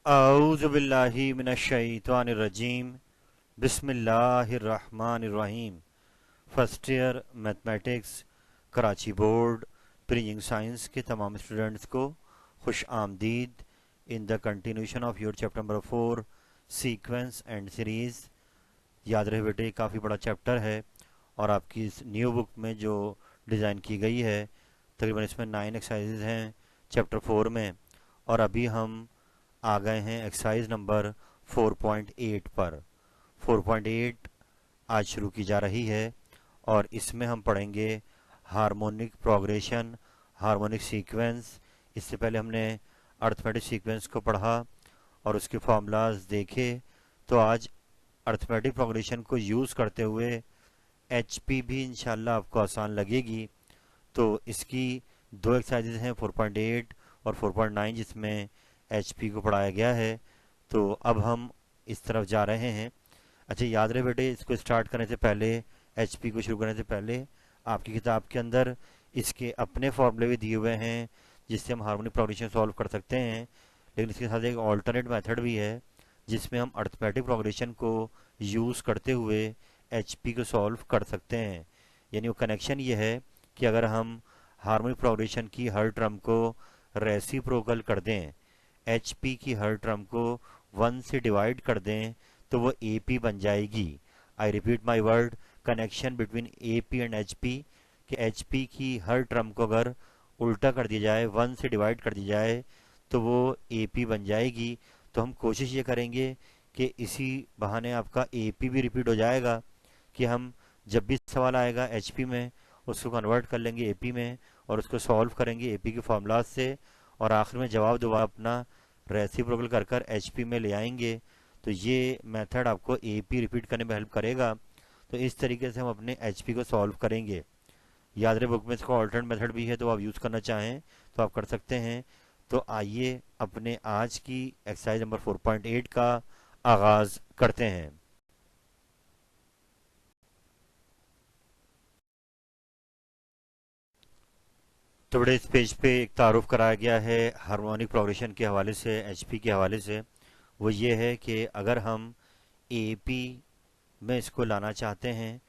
औज़ु बिल्लाहि मिनश्शैतानिर्रजीम बिस्मिल्लाहिर्रहमानिर्रहीम। First year mathematics Karachi board प्रीजिंग science के तमाम स्टूडेंट्स को खुश आमदीद in the continuation of your chapter number 4 sequence and series. याद रहे बेटे, काफ़ी बड़ा चैप्टर है और आपकी इस न्यू बुक में जो डिज़ाइन की गई है तकरीबन इसमें 9 एक्सरसाइजेज हैं चैप्टर 4 में। और अभी हम आ गए हैं एक्सरसाइज नंबर 4.8 पर। 4.8 आज शुरू की जा रही है और इसमें हम पढ़ेंगे हार्मोनिक प्रोग्रेशन, हार्मोनिक सीक्वेंस। इससे पहले हमने अर्थमेटिक सीक्वेंस को पढ़ा और उसके फार्मूलाज देखे। तो आज अर्थमेटिक प्रोग्रेशन को यूज़ करते हुए एचपी भी इंशाल्लाह आपको आसान लगेगी। तो इसकी दो एक्सरसाइजेज हैं 4.8 और 4.9 जिसमें एचपी को पढ़ाया गया है। तो अब हम इस तरफ जा रहे हैं। अच्छा, याद रहे बेटे, इसको स्टार्ट करने से पहले, एचपी को शुरू करने से पहले आपकी किताब के अंदर इसके अपने फॉर्मूले भी दिए हुए हैं जिससे हम हार्मोनिक प्रोग्रेशन सॉल्व कर सकते हैं। लेकिन इसके साथ एक ऑल्टरनेट मेथड भी है जिसमें हम अर्थमेटिक प्रोग्रेशन को यूज़ करते हुए एचपी को सॉल्व कर सकते हैं। यानी वो कनेक्शन ये है कि अगर हम हार्मोनिक प्रोग्रेशन की हर टर्म को रेसिप्रोकल कर दें, एचपी की हर टर्म को 1 से डिवाइड कर दें, तो वो एपी बन जाएगी। I repeat my word, connection between AP and HP कि एचपी की हर टर्म को अगर उल्टा कर दिया जाए, 1 से डिवाइड कर दिया जाए, तो वो एपी बन जाएगी। तो हम कोशिश ये करेंगे कि इसी बहाने आपका एपी भी रिपीट हो जाएगा कि हम जब भी सवाल आएगा एचपी में उसको कन्वर्ट कर लेंगे एपी में और उसको सॉल्व करेंगे एपी के फॉर्मूलाज से और आखिर में जवाब दोबारा अपना रेसिप्रोकल कर कर एचपी में ले आएंगे। तो ये मेथड आपको एपी रिपीट करने में हेल्प करेगा। तो इस तरीके से हम अपने एचपी को सॉल्व करेंगे। याद रहे बुक में इसका ऑल्टरनेट मेथड भी है, तो आप यूज़ करना चाहें तो आप कर सकते हैं। तो आइए अपने आज की एक्सरसाइज नंबर 4.8 का आगाज़ करते हैं। तो बड़े इस पेज पे एक तारुफ कराया गया है हार्मोनिक प्रोग्रेशन के हवाले से, एचपी के हवाले से। वो ये है कि अगर हम एपी में इसको लाना चाहते हैं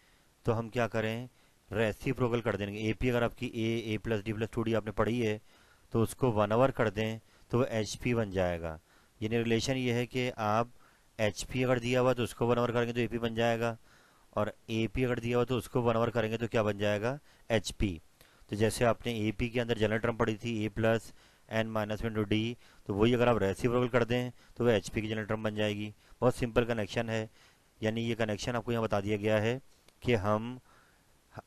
तो हम क्या करें, रेसिप्रोकल कर देंगे। एपी अगर आपकी ए प्लस डी प्लस 2 डी आपने पढ़ी है तो उसको 1 ओवर कर दें तो वो एचपी बन जाएगा। यानी रिलेशन ये है कि आप एचपी अगर दिया हुआ तो उसको 1 ओवर करेंगे तो एपी बन जाएगा, और एपी अगर दिया हुआ तो उसको 1 ओवर करेंगे तो क्या बन जाएगा, एचपी। तो जैसे आपने एपी के अंदर जनरल टर्म पढ़ी थी a plus n minus one two d, तो वही अगर आप रेसिप्रोकल कर दें तो वह एचपी की जनरल टर्म बन जाएगी। बहुत सिंपल कनेक्शन है। यानी ये कनेक्शन आपको यहाँ बता दिया गया है कि हम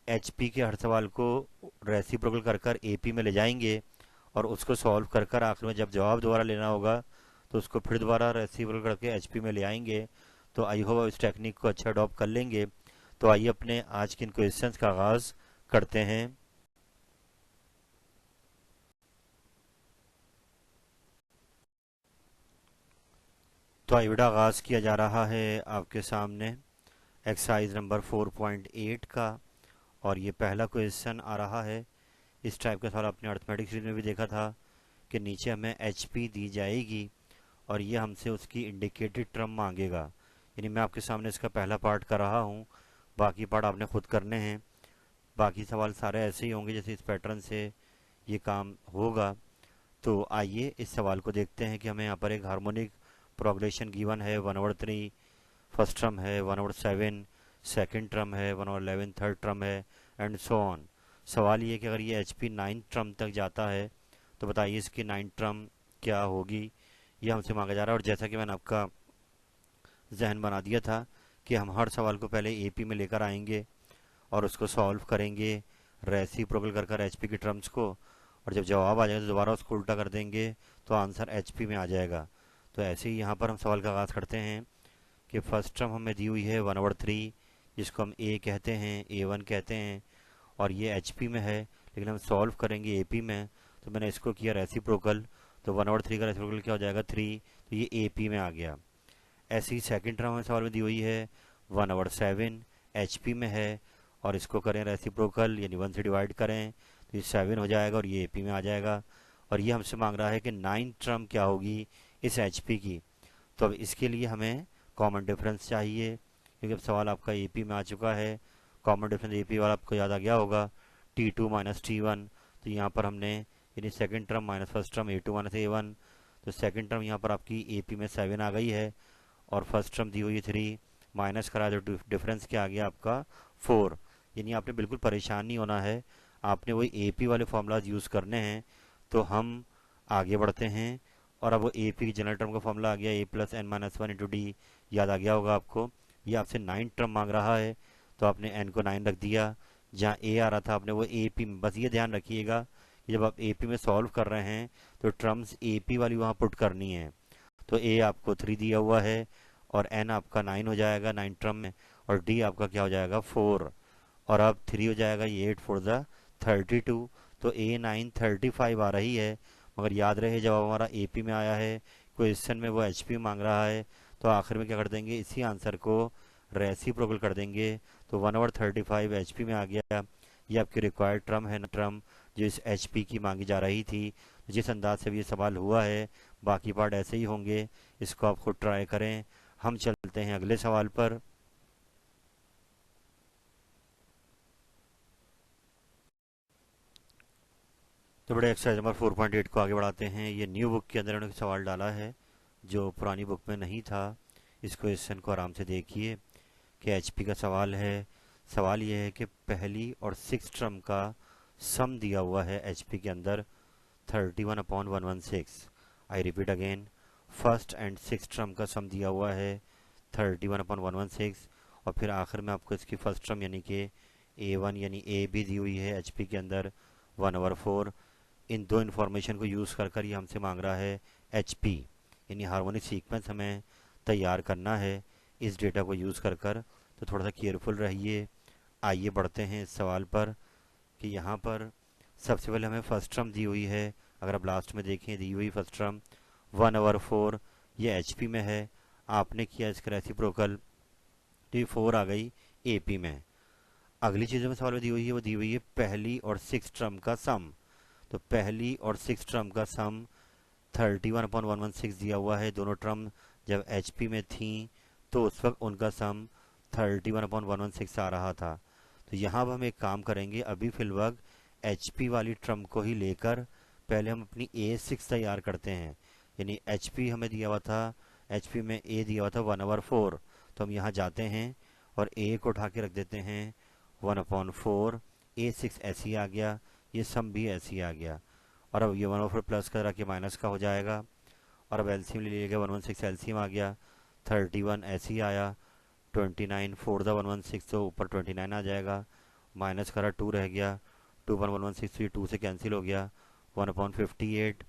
एचपी के हर सवाल को रेसिप्रोकल कर कर एपी में ले जाएंगे और उसको सॉल्व कर कर आखिर में जब जवाब दोबारा लेना होगा तो उसको फिर दोबारा रेसिप्रोकल करके एचपी में ले आएंगे। तो आई होप इस टेक्निक को अच्छा अडॉप्ट कर लेंगे। तो आइए अपने आज के इन क्वेश्चंस का आगाज़ करते हैं। तो आइए बेटा, आगाज़ किया जा रहा है आपके सामने एक्सरसाइज नंबर 4.8 का। और ये पहला क्वेश्चन आ रहा है। इस टाइप का सवाल आपने अर्थमेटिक सीरीज में भी देखा था कि नीचे हमें एचपी दी जाएगी और ये हमसे उसकी इंडिकेटेड टर्म मांगेगा। यानी मैं आपके सामने इसका पहला पार्ट कर रहा हूँ, बाकी पार्ट आपने खुद करने हैं। बाकी सवाल सारे ऐसे ही होंगे जैसे इस पैटर्न से ये काम होगा। तो आइए इस सवाल को देखते हैं कि हमें यहाँ पर एक हार्मोनिक प्रोग्रेशन गिवन है। 1/3 फर्स्ट टर्म है, 1/7 सेकेंड टर्म है, 1/11 थर्ड टर्म है, एंड सो ऑन। सवाल ये है कि अगर ये एच पी 9th टर्म तक जाता है तो बताइए इसकी 9th टर्म क्या होगी। ये हमसे मांगा जा रहा है। और जैसा कि मैंने आपका जहन बना दिया था कि हम हर सवाल को पहले एपी में लेकर आएंगे और उसको सॉल्व करेंगे रेसिप्रोकल कर कर एचपी की टर्म्स को, और जब जवाब आ जाएगा तो दोबारा उसको उल्टा कर देंगे तो आंसर एचपी में आ जाएगा। तो ऐसे ही यहाँ पर हम सवाल का आगाज़ करते हैं कि फर्स्ट टर्म हमें दी हुई है 1/3, जिसको हम ए कहते हैं, A1 कहते हैं, और ये एचपी में है लेकिन हम सॉल्व करेंगे एपी में। तो मैंने इसको किया रेसिप्रोकल, तो 1/3 का रेसिप्रोकल क्या हो जाएगा, 3, तो ये एपी में आ गया। ऐसे ही सेकेंड टर्म हमें सवाल में दी हुई है 1/7, एचपी में है, और इसको करें रेसिप्रोकल यानी 1 से डिवाइड करें तो ये 7 हो जाएगा और ये एपी में आ जाएगा। और ये हमसे मांग रहा है कि 9th टर्म क्या होगी इस एच पी की। तो अब इसके लिए हमें कॉमन डिफरेंस चाहिए, क्योंकि अब सवाल आपका ए पी में आ चुका है। कॉमन डिफरेंस ए पी वाला आपको याद आ गया होगा, T two minus T one. तो यहाँ पर हमने यानी second term minus first term A two minus A one, तो सेकेंड टर्म यहाँ पर आपकी ए पी में 7 आ गई है, और फर्स्ट टर्म दी हुई है 3, माइनस करा तो डिफरेंस क्या आ गया आपका 4। यानी आपने बिल्कुल परेशान नहीं होना है, आपने वही ए पी वाले फॉर्मूलाज यूज़ करने हैं। तो हम आगे बढ़ते हैं, और अब वो ए पी की जनरल टर्म का फॉर्मूला आ गया, a plus n minus one into d. याद आ गया होगा आपको। ये आपसे 9 टर्म मांग रहा है, तो आपने एन को 9 रख दिया। जहाँ ए आ रहा था आपने वो ए पी, बस ये ध्यान रखिएगा कि जब आप ए पी में सॉल्व कर रहे हैं तो टर्म्स ए पी वाली वहाँ पुट करनी है। तो ए आपको 3 दिया हुआ है, और एन आपका 9 हो जाएगा 9 टर्म में, और डी आपका क्या हो जाएगा 4, और अब 3 हो जाएगा, ये 8 4 ज़ा 32। तो ए 9 35 आ रही है। मगर याद रहे जब हमारा ए पी में आया है, क्वेश्चन में वो एच पी मांग रहा है, तो आखिर में क्या कर देंगे, इसी आंसर को रेसिप्रोकल कर देंगे। तो 1/35 एच पी में आ गया। ये आपकी रिक्वायर्ड टर्म है, टर्म जो इस एच पी की मांगी जा रही थी। जिस अंदाज से भी ये सवाल हुआ है, बाकी पार्ट ऐसे ही होंगे, इसको आप खुद ट्राई करें। हम चलते हैं अगले सवाल पर। तो बड़े एक्सरसाइज नंबर 4.8 को आगे बढ़ाते हैं। ये न्यू बुक के अंदर उन्होंने सवाल डाला है जो पुरानी बुक में नहीं था। इस क्वेश्चन को आराम से देखिए कि एचपी का सवाल है। सवाल ये है कि पहली और सिक्स टर्म का सम दिया हुआ है एचपी के अंदर 31/116। I repeat again, first and six term का सम दिया हुआ है 31/116, और फिर आखिर में आपको इसकी फर्स्ट टर्म यानी कि ए वन यानी ए भी दी हुई है एचपी के अंदर 1/4। इन दो इन्फॉर्मेशन को यूज़ कर कर ये हमसे मांग रहा है एच पी, यानी हार्मोनिक सीक्वेंस हमें तैयार करना है इस डेटा को यूज़ कर कर। तो थोड़ा सा केयरफुल रहिए। आइए बढ़ते हैं इस सवाल पर कि यहाँ पर सबसे पहले हमें फर्स्ट टर्म दी हुई है। अगर आप लास्ट में देखें, दी हुई फर्स्ट टर्म 1/4, ये एच पी में है। आपने किया इसका रेसिप्रोकल, तो ये 4 आ गई ए पी में। अगली चीज़ में सवाल में दी हुई है, वो दी हुई है पहली और सिक्स टर्म का सम। तो पहली और सिक्स टर्म का सम 31/116 दिया हुआ है। दोनों टर्म जब एच पी में थी तो उस वक्त उनका सम 31/116 आ रहा था। तो यहाँ अब हम एक काम करेंगे, अभी फिलवक्त एच पी वाली टर्म को ही लेकर पहले हम अपनी ए सिक्स तैयार करते हैं। यानी एच पी हमें दिया हुआ था, एच पी में ए दिया हुआ था 1/4। तो हम यहाँ जाते हैं और ए को उठा के रख देते हैं 1/4। ए सिक्स ऐसे ही आ गया, ये सम भी ऐसे ही आ गया, और अब ये 1/4 प्लस करा के माइनस का हो जाएगा। और अब एलसीएम ले लिया, 116 एलसीएम आ गया, 31 ऐसे ही आया, 29 4 द 116 तो ऊपर 29 आ जाएगा, माइनस करा 2 रह गया, 2/116 तो ये 2 से कैंसिल हो गया, 1/58।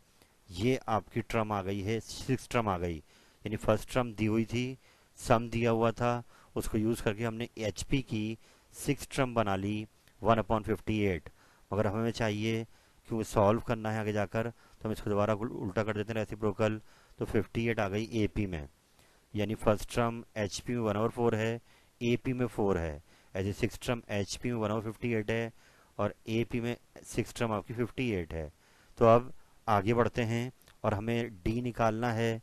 ये आपकी टर्म आ गई है, सिक्स टर्म आ गई। यानी फर्स्ट टर्म दी हुई थी, सम दिया हुआ था, उसको यूज़ करके हमने एच पी की सिक्स टर्म बना ली 1/58। मगर हमें चाहिए क्योंकि सॉल्व करना है आगे जाकर, तो हम इसको दोबारा उल्टा कर देते हैं रेसिप्रोकल। तो 58 आ गई ए पी में, यानी फर्स्ट टर्म एच पी में 1/4 है, ए पी में 4 है। ऐसे सिक्स टर्म एच पी में 1/58 है, और ए पी में सिक्स टर्म आपकी 58 है। तो अब आगे बढ़ते हैं और हमें डी निकालना है।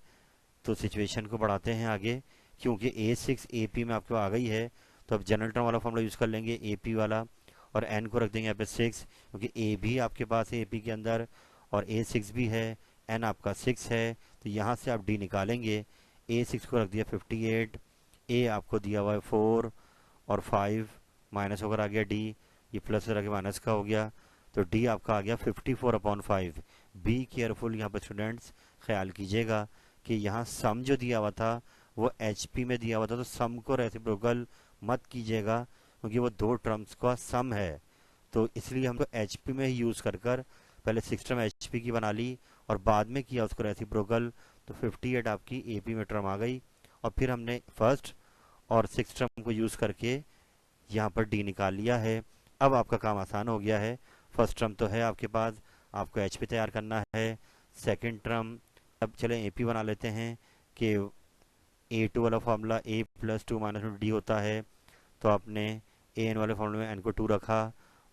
तो सिचुएशन को बढ़ाते हैं आगे, क्योंकि ए सिक्स ए पी में आपको आ गई है, तो अब जनरल टर्म वाला फॉर्मूला यूज़ कर लेंगे ए पी वाला, और एन को रख देंगे यहाँ पे 6, क्योंकि ए भी आपके पास है ए पी के अंदर, और ए सिक्स भी है, एन आपका 6 है। तो यहाँ से आप डी निकालेंगे। ए सिक्स को रख दिया 58, ए आपको दिया हुआ है 4 और 5, माइनस होकर आ गया डी, ये प्लस रह के माइनस का हो गया, तो डी आपका आ गया 54/5। बी केयरफुल यहाँ पर स्टूडेंट्स, ख्याल कीजिएगा कि यहाँ सम जो दिया हुआ था वो एच पी में दिया हुआ था, तो सम को रेसिप्रोकल मत कीजिएगा, क्योंकि वो दो टर्म्स का सम है। तो इसलिए हमको एच पी में ही यूज़ कर कर पहले सिक्स टर्म एच पी की बना ली, और बाद में किया उसको रेसिप्रोकल। तो 58 आपकी ए पी में टर्म आ गई, और फिर हमने फर्स्ट और सिक्स टर्म को यूज़ करके यहाँ पर डी निकाल लिया है। अब आपका काम आसान हो गया है। फर्स्ट टर्म तो है आपके पास, आपको एच पी तैयार करना है। सेकंड टर्म, अब चले ए पी बना लेते हैं कि ए टू वाला formula a plus two minus two d होता है। तो आपने ए एन वाले फॉर्मूले में एन को 2 रखा,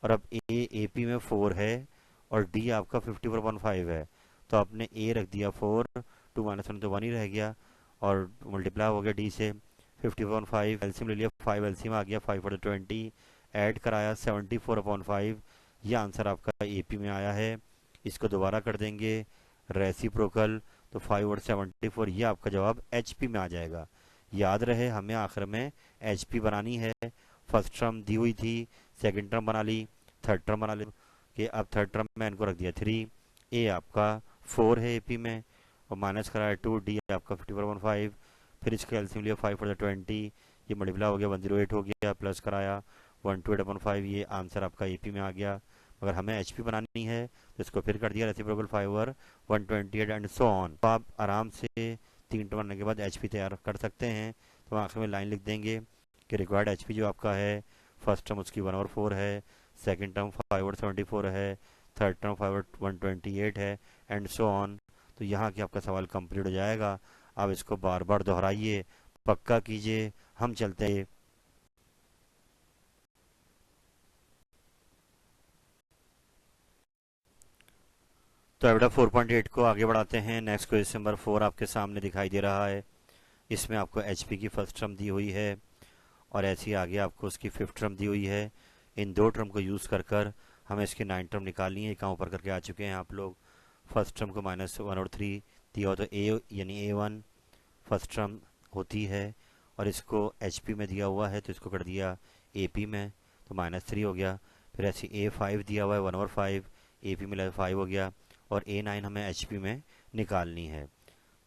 और अब ए पी में 4 है, और डी आपका 54/5 है। तो आपने ए रख दिया 4, टू माइनस वन तो वन ही रह गया और मल्टीप्लाई हो गया डी से 50/5 एलसीएम ले लिया 5 एलसीएम आ गया 5/20 ऐड कराया 74/5 ये आंसर आपका एपी में आया है। इसको दोबारा कर देंगे रेसिप्रोकल तो 5/74 ये आपका जवाब एचपी में आ जाएगा। याद रहे हमें आखिर में एचपी बनानी है। फर्स्ट टर्म दी हुई थी, सेकंड टर्म बना ली, थर्ड टर्म बना ली कि अब थर्ड टर्म में इनको रख दिया 3, ए आपका 4 है एपी में और माइनस कराया 2, डी आपका 50/5 फिर इसका एलसीएम लिया 5/20 ये मल्टीप्लाई हो गया 108 हो गया प्लस कराया 128/5 ये आंसर आपका एपी में आ गया। अगर हमें एचपी बनानी है तो इसको फिर कर दिया रेसिप्रोकल 5/128 एंड सो ऑन। तो आप आराम से 3 टर्म बनने के बाद एचपी तैयार कर सकते हैं। तो आखिर में लाइन लिख देंगे कि रिक्वायर्ड एचपी जो आपका है फर्स्ट टर्म उसकी 1/4 है, सेकंड टर्म 5/74 है, थर्ड टर्म 5/128 है एंड सो ऑन। तो यहाँ की आपका सवाल कंप्लीट हो जाएगा। आप इसको बार बार दोहराइए, पक्का कीजिए। हम चलते हैं तो एवडा 4.8 को आगे बढ़ाते हैं। नेक्स्ट क्वेश्चन नंबर 4 आपके सामने दिखाई दे रहा है। इसमें आपको एचपी की फर्स्ट टर्म दी हुई है और ऐसे ही आगे आपको उसकी फिफ्थ टर्म दी हुई है। इन दो टर्म को यूज़ कर कर हमें इसकी 9 टर्म निकालनी है। कहाँ ऊपर करके आ चुके हैं आप लोग। फर्स्ट टर्म को -1/3 दिया हो तो ए यानी A1 फर्स्ट टर्म होती है और इसको एचपी में दिया हुआ है तो इसको कर दिया एपी में तो -3 हो गया। फिर ऐसे A5 दिया हुआ है 1/5 एपी में 5 हो गया और A9 हमें एचपी में निकालनी है।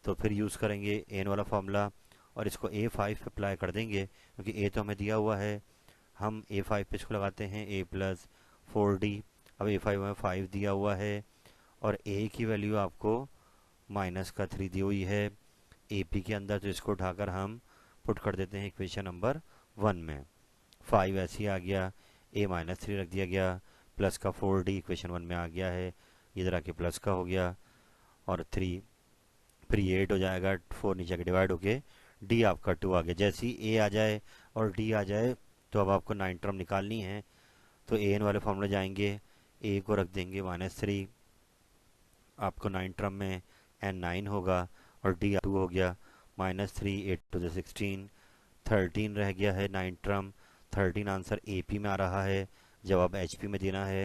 तो फिर यूज़ करेंगे एन वाला फॉर्मूला और इसको A5 पे अप्लाई कर देंगे क्योंकि ए तो हमें दिया हुआ है। हम A5 पे इसको लगाते हैं A+4D। अब A5 में 5 दिया हुआ है और ए की वैल्यू आपको -3 दी हुई है एपी के अंदर तो इसको उठाकर हम पुट कर देते हैं इक्वेशन नंबर 1 में। 5 ऐसे ही आ गया, A-3 रख दिया गया, प्लस का 4D इक्वेशन 1 में आ गया है, इधर आके प्लस का हो गया और 3 फिर ये 8 हो जाएगा, 4 नीचे के डिवाइड होके डी आपका 2 आ गया। जैसे ही ए आ जाए और डी आ जाए तो अब आपको 9 टर्म निकालनी है। तो ए एन वाले फॉर्मूले जाएंगे, ए को रख देंगे -3, आपको 9 टर्म में n9 होगा और डी 2 हो गया -3 8 to the 16 13 रह गया है 9 टर्म। 13 आंसर एपी में आ रहा है, जवाब एचपी में देना है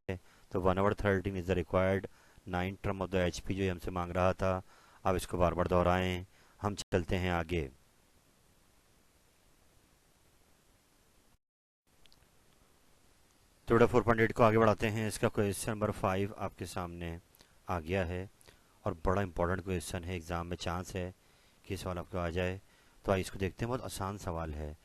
तो 1/13 is the required 9 term of the HP जो ये हमसे मांग रहा था। अब इसको बार बार दोहराएं। हम चलते हैं आगे। तो 4.8 को आगे बढ़ाते हैं। इसका क्वेश्चन नंबर 5 आपके सामने आ गया है और बड़ा इंपॉर्टेंट क्वेश्चन है, एग्ज़ाम में चांस है कि सवाल आपको आ जाए। तो आइए इसको देखते हैं। बहुत आसान सवाल है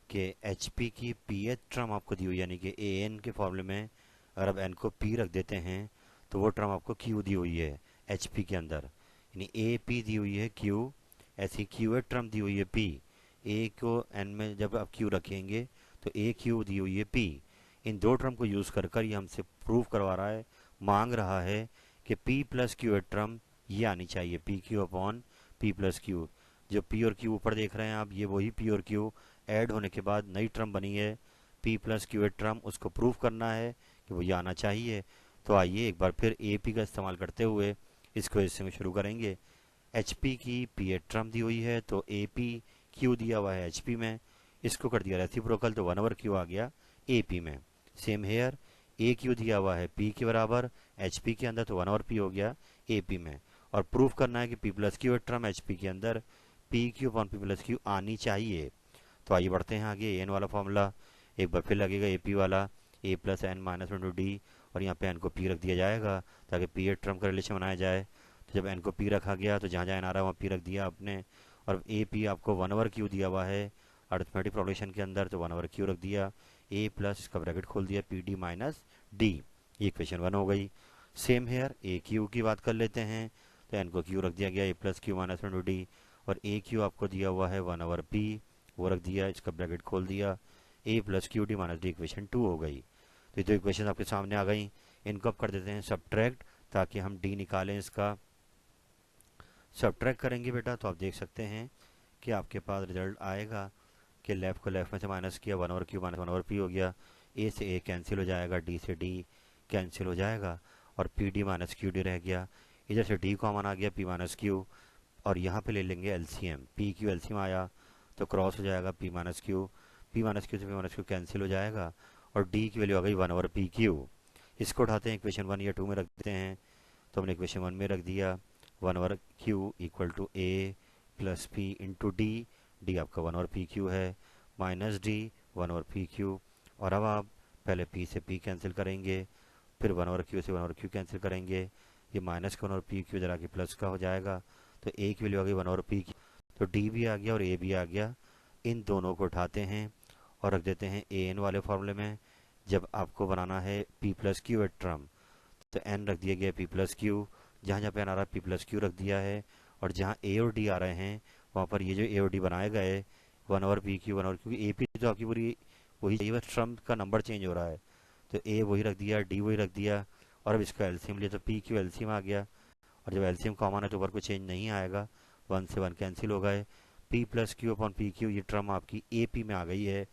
कि एचपी की पीएच टर्म आपको दी हुई यानी कि एन के फॉर्मूले में अगर आप एन को पी रख देते हैं तो वो टर्म आपको क्यू दी हुई है एचपी के अंदर, यानी ए पी दी हुई है क्यू, ऐसी क्यू ए टर्म दी हुई है पी। ए को एन में जब आप क्यू रखेंगे तो ए क्यू दी हुई है पी। इन दो टर्म को यूज़ कर कर ये हमसे प्रूव करवा रहा है, मांग रहा है कि P plus Q a term ये आनी चाहिए, P Q upon P plus Q. जो पी और क्यू ऊपर देख रहे हैं आप, ये वही पी और क्यू ऐड होने के बाद नई टर्म बनी है P plus Q a term, उसको प्रूव करना है कि वो ये आना चाहिए। तो आइए एक बार फिर ए पी का इस्तेमाल करते हुए इस क्वेश्चन को शुरू करेंगे। एच पी की पी ए टर्म दी हुई है तो ए पी क्यू दिया हुआ है एच पी में, इसको कर दिया रेसिप्रोकल तो 1/क्यू आ गया ए पी में। सेम हेयर ए क्यू दिया हुआ है पी के बराबर एच पी के अंदर तो 1/p हो गया ए पी में, और प्रूफ करना है कि P plus Q term H P के अंदर P Q upon P plus Q आनी चाहिए। तो आइए बढ़ते हैं आगे। एन वाला फॉर्मूला एक बार फिर लगेगा ए पी वाला, ए प्लस एन -1/d और यहाँ पे एन को पी रख दिया जाएगा ताकि पी ए टर्म का रिलेशन बनाया जाए। तो जब एन को पी रखा गया तो जहाँ जहाँ एन आ रहा है वहाँ पी रख दिया आपने, और ए पी आपको 1/क्यू दिया हुआ है अर्थमेटिक प्रोग्रेशन के अंदर तो 1/क्यू रख दिया, ए प्लस इसका ब्रैकेट खोल दिया पी डी माइनस डी, ये इक्वेशन 1 हो गई। सेम हेयर ए क्यू की बात कर लेते हैं तो एन को क्यू रख दिया गया ए प्लस क्यू -1/d और ए क्यू आपको दिया हुआ है 1/p, वो रख दिया, इसका ब्रैकेट खोल दिया, a plus q d minus d equation 2 हो गई। तो ये दो इक्वेशन आपके सामने आ गई। इनको अब कर देते हैं सब्ट्रैक्ट ताकि हम डी निकालें। इसका सब्ट्रैक्ट करेंगे बेटा तो आप देख सकते हैं कि आपके पास रिजल्ट आएगा कि लेफ्ट को लेफ्ट में से माइनस किया 1/क्यू -1/p हो गया, ए से ए कैंसिल हो जाएगा, डी से डी कैंसिल हो जाएगा और P D minus Q D रह गया। इधर से डी कॉमन आ गया, पी माइनस क्यू और यहाँ पे ले लेंगे एलसीएम। पी क्यू एलसीएम आया तो क्रॉस हो जाएगा P minus Q, P minus Q से पी माइनस क्यू कैंसिल हो जाएगा और डी की वैल्यू आ गई 1/pq। इसको उठाते हैं इक्वेशन 1 या 2 में रख देते हैं, तो हमने इक्वेशन 1 में रख दिया 1/q equal to A plus P into D, D आपका 1/pq है, माइनस डी 1/pq। और अब आप पहले p से p कैंसिल करेंगे, फिर 1/q से 1/q कैंसिल करेंगे, ये माइनस का 1/pq जरा कि प्लस का हो जाएगा, तो a की वैल्यू आ गई 1/pq, तो d भी आ गया और a भी आ गया। इन दोनों को उठाते हैं और रख देते हैं an वाले फॉर्मूले में। जब आपको बनाना है p plus Q eth term, तो n रख दिया गया p प्लस क्यू, जहाँ जहाँ पे n आ रहा है p प्लस क्यू रख दिया है, और जहाँ a और d आ रहे हैं वहाँ पर ये जो a और d बनाए गए 1/pq 1/, क्योंकि a p तो आपकी पूरी वही चाहिए, बस टर्म का नंबर चेंज हो रहा है, तो a वही रख दिया, d वही रख दिया, और अब इसका एलसीएम लिया तो p क्यू एलसीएम आ गया। और जब एलसीएम कॉमन है तो ऊपर को चेंज नहीं आएगा, 1 से 1 कैंसिल हो गए, p plus Q upon P Q, ये टर्म आपकी ए पी में आ गई है,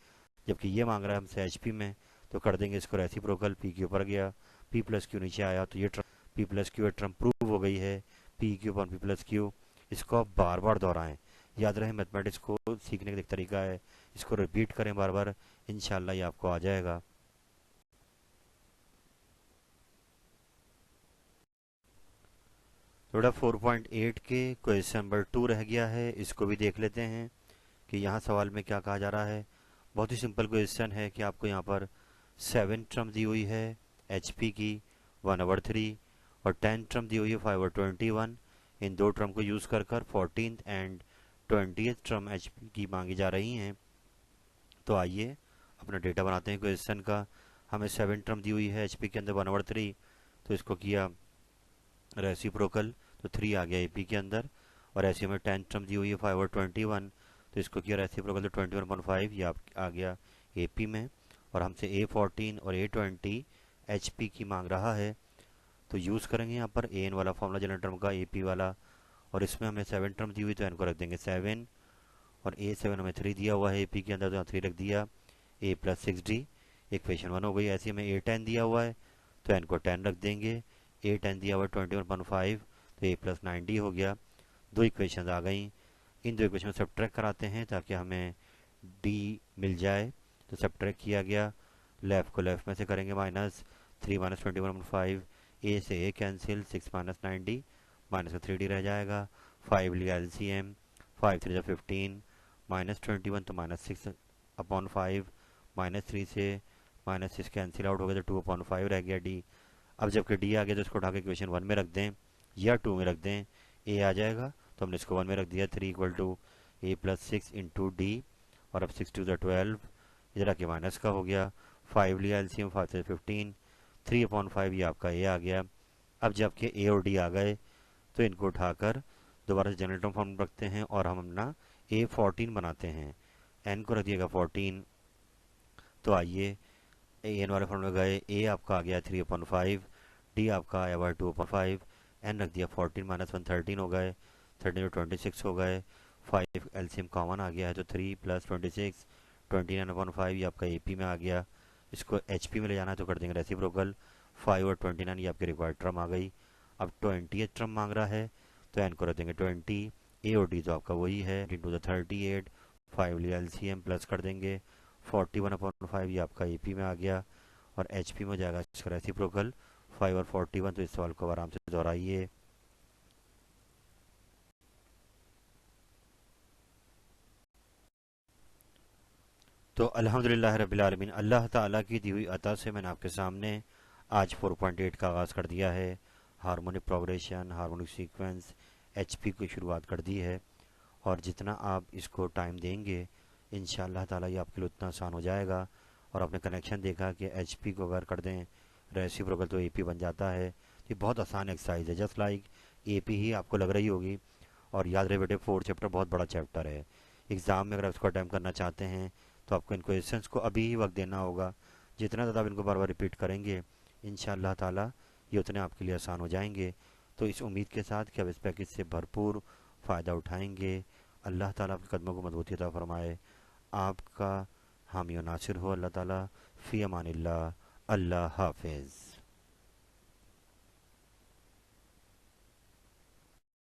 जबकि ये मांग रहा है हमसे एच पी में, तो कर देंगे इसको रेसिप्रोकल, पी क्यू ऊपर गया, p प्लस क्यू नीचे आया, तो ये term p plus Q term prove हो गई है, P Q upon P plus Q. इसको आप बार बार दोहराएं, याद रहे मैथमेटिक्स को सीखने का एक तरीका है, इसको रिपीट करें बार बार, इंशाल्लाह ये आपको आ जाएगा। थोड़ा 4.8 के क्वेश्चन नंबर 2 रह गया है, इसको भी देख लेते हैं कि यहाँ सवाल में क्या कहा जा रहा है। बहुत ही सिंपल क्वेश्चन है कि आपको यहाँ पर 7 टर्म दी हुई है एचपी की 1/3 और 10 टर्म दी हुई है 5/21। इन दो टर्म को यूज़ कर कर 14th and 20th term HP की मांगी जा रही हैं। तो आइए अपना डेटा बनाते हैं क्वेश्चन का। हमें 7 टर्म दी हुई है एचपी के अंदर 1/3, तो इसको किया रेसिप्रोकल, तो 3 आ गया एपी के अंदर, और ऐसे हमें 10 टर्म दी हुई है 5/21, तो इसको किया रेसिप्रोकल, तो 21/5 ये आ गया एपी में। और हमसे A14 और A20 एचपी की मांग रहा है, तो यूज़ करेंगे यहाँ पर एन वाला फॉर्मूला जनरल टर्म का एपी वाला, और इसमें हमें 7 टर्म दी हुई तो एन को रख देंगे 7, और A7 हमें 3 दिया हुआ है एपी के अंदर, तो यहाँ 3 रख दिया, a प्लस 6d, इक्वेशन 1 हो गई। ऐसे हमें A10 दिया हुआ है तो एन को 10 रख देंगे, A10 दिया हुआ है 21/5, तो a प्लस 9d हो गया। दो इक्वेशन आ गई, इन दो इक्वेशन सब्ट्रैक्ट कराते हैं ताकि हमें d मिल जाए, तो सब्ट्रैक्ट किया गया, लेफ्ट को लेफ्ट में से करेंगे माइनस, 3 माइनस 21/5, a से a cancel, 6 minus 9d, minus का 3d रह जाएगा, 5 लिया एलसीएम, 5 3 15, माइनस 21 तो माइनस 6/5, माइनस 3 से माइनस 6 कैंसिल आउट हो गया, तो 2/5 रह गया d। अब जबकि डी आ गया तो इसको उठा के इक्वेशन 1 में रख दें या 2 में रख दें, ए आ जाएगा तो हमने इसको 1 में रख दिया, 3 equal to A plus 6 into D, और अब 6 2 12, इधर आके माइनस का हो गया, 5 लिया एलसीएम, 5 से 15, 3/5 ये आपका ए आ गया। अब जबकि ए और डी आ गए तो इनको उठाकर दोबारा से जनरल टर्म फॉर्म रखते हैं और हम अपना A14 बनाते हैं, एन को रख दिएगा 14। तो आइए ए एन वाले फॉर्म में गए, ए आपका आ गया 3/5, डी आपका आया हुआ 2/5, एन रख दिया 14 माइनस 1 13 हो गए, 13 to 26 हो गए, 5 एलसीएम कॉमन आ गया है तो 3 प्लस 26 29/5 ये आपका एपी में आ गया। इसको एचपी में ले जाना है तो कर देंगे रेसिप्रोकल, 5 और 29 ये आपकी रिक्वायर्ड टर्म आ गई। अब 20th टर्म मांग रहा है तो एन को रख देंगे 20, ए और डी तो आपका वही है, इंटू द 38, 5 लिया एलसीएम, प्लस कर देंगे 41/5 ये आपका एपी में आ गया, और एचपी में हो जाएगा इसका रेसिप्रोकल 5 और 41। तो इस सवाल को आराम से दोहराइए। तो अल्हम्दुलिल्लाह रब्बिल आलमीन, अल्लाह ताला की दी हुई अता से मैंने आपके सामने आज 4.8 का आगाज़ कर दिया है। Harmonic progression, harmonic sequence, HP की शुरुआत कर दी है, और जितना आप इसको टाइम देंगे इंशाअल्लाह ताला ये आपके लिए उतना आसान हो जाएगा। और आपने कनेक्शन देखा कि एचपी को अगर कर दें रेसिप्रोकल तो एपी बन जाता है। ये बहुत आसान एक्सरसाइज है, जस्ट लाइक एपी ही आपको लग रही होगी। और याद रहे बेटे 4 चैप्टर बहुत बड़ा चैप्टर है, एग्ज़ाम में अगर आप इसको अटैम्प्ट करना चाहते हैं तो आपको इन क्वेश्चंस को अभी ही वक्त देना होगा। जितना ज़्यादा आप इनको बार बार रिपीट करेंगे इंशाअल्लाह ताला ये उतने आपके लिए आसान हो जाएंगे। तो इस उम्मीद के साथ कि आप इस पैकेज से भरपूर फ़ायदा उठाएंगे। अल्लाह ताला आपके कदमों को मजबूती अता फरमाए। आपका हामी और नासिर हो अल्लाह ताला। फ़ी अमानिल्लाह। अल्लाह हाफिज़।